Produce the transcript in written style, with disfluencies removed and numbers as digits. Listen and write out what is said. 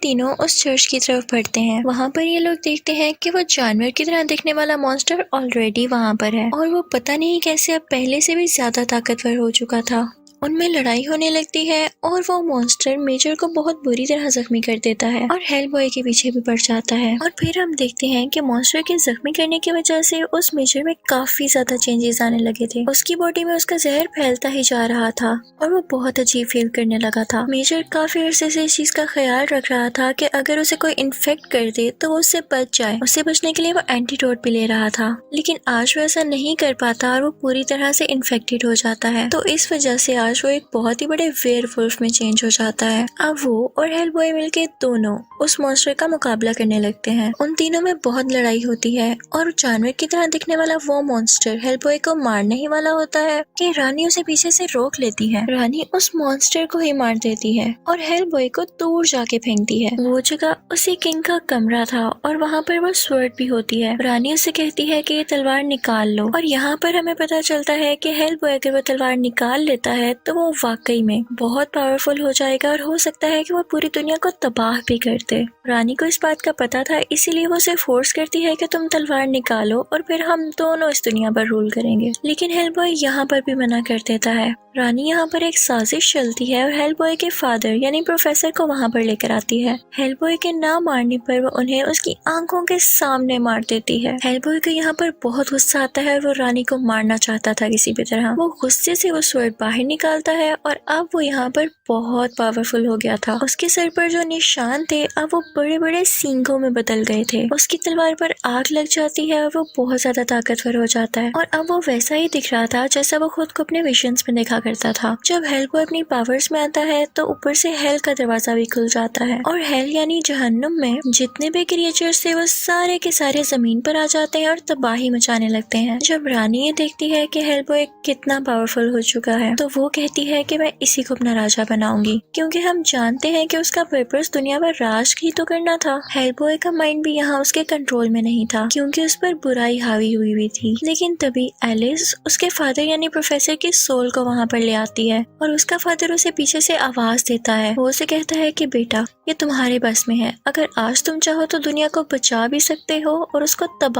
तीनों उस चर्च की तरफ बढ़ते हैं। वहाँ पर ये लोग देखते हैं कि वो जानवर की तरह दिखने वाला मॉन्स्टर ऑलरेडी वहाँ पर है और वो पता नहीं कैसे अब पहले से भी ज्यादा ताकतवर हो चुका था। उनमें लड़ाई होने लगती है और वो मॉन्स्टर मेजर को बहुत बुरी तरह जख्मी कर देता है और हेलबॉय के पीछे भी पड़ जाता है। और फिर हम देखते हैं कि मॉन्स्टर के जख्मी करने की वजह से उस मेजर में काफी ज्यादा चेंजेस आने लगे थे। उसकी बॉडी में उसका जहर फैलता ही जा रहा था और वो बहुत अजीब फील करने लगा था। मेजर काफी अरसे से इस चीज का ख्याल रख रहा था कि अगर उसे कोई इन्फेक्ट कर दे तो वो उससे बच जाए। उससे बचने के लिए वो एंटीडोट भी ले रहा था, लेकिन आज वो ऐसा नहीं कर पाता और वो पूरी तरह से इन्फेक्टेड हो जाता है। तो इस वजह से आज वो एक बहुत ही बड़े वेयरवुल्फ में चेंज हो जाता है। अब वो और हेलबॉय मिलके दोनों उस मॉन्स्टर का मुकाबला करने लगते हैं। उन तीनों में बहुत लड़ाई होती है और जानवर की तरह दिखने वाला वो मॉन्स्टर हेलबॉय को मारने ही वाला होता है कि रानी उसे पीछे से रोक लेती है। रानी उस मॉन्स्टर को ही मार देती है और हेलबॉय को दूर जाके फेंकती है। वो जगह उसी किंग का कमरा था और वहाँ पर वो स्वर्ड भी होती है। रानी उसे कहती है कि ये तलवार निकाल लो और यहाँ पर हमें पता चलता है कि हेलबॉय अगर वो तलवार निकाल लेता है तो वो वाकई में बहुत पावरफुल हो जाएगा और हो सकता है कि वो पूरी दुनिया को तबाह भी कर दे। रानी को इस बात का पता था, इसीलिए वो उसे फोर्स करती है कि तुम तलवार निकालो और फिर हम दोनों इस दुनिया पर रूल करेंगे। लेकिन हेलबॉय यहाँ पर भी मना कर देता है। रानी यहाँ पर एक साजिश चलती है और हेलबॉय के फादर यानी प्रोफेसर को वहाँ पर लेकर आती है। हेलबॉय के ना मारने पर वो उन्हें उसकी आंखों के सामने मार देती है। हेलबॉय को यहाँ पर बहुत गुस्सा आता है और वो रानी को मारना चाहता था किसी भी तरह। वो गुस्से से वो स्वर्ड बाहर निकालता है और अब वो यहाँ पर बहुत पावरफुल हो गया था। उसके सर पर जो निशान थे अब वो बड़े बड़े सींगों में बदल गए थे। उसकी तलवार पर आग लग जाती है और वो बहुत ज्यादा ताकतवर हो जाता है और अब वो वैसा ही दिख रहा था जैसा वो खुद को अपने विजन्स में देखा करता था। जब हेलबॉय अपनी पावर्स में आता है तो ऊपर से हेल का दरवाजा भी खुल जाता है और हेल यानी जहन्नुम में जितने भी क्रिएचर्स थे वो सारे के सारे जमीन पर आ जाते हैं और तबाही मचाने लगते हैं। जब रानी ये देखती है कि हेलबॉय कितना पावरफुल हो चुका है तो वो कहती है कि मैं इसी को अपना राजा बनाऊंगी, क्योंकि हम जानते हैं कि उसका पर्पस दुनिया पर राज ही तो करना था। हेलबॉय का माइंड भी यहाँ उसके कंट्रोल में नहीं था क्योंकि उस पर बुराई हावी हुई थी। लेकिन तभी एलिस उसके फादर यानी प्रोफेसर की सोल को वहाँ पर ले आती है और उसका फादर उसे पीछे से आवाज देता है। वो उसे कहता है कि बेटा ये तुम्हारे बस में है, अगर आज तुम चाहो तो दुनिया को बचा भी सकते हो और उसको तबाह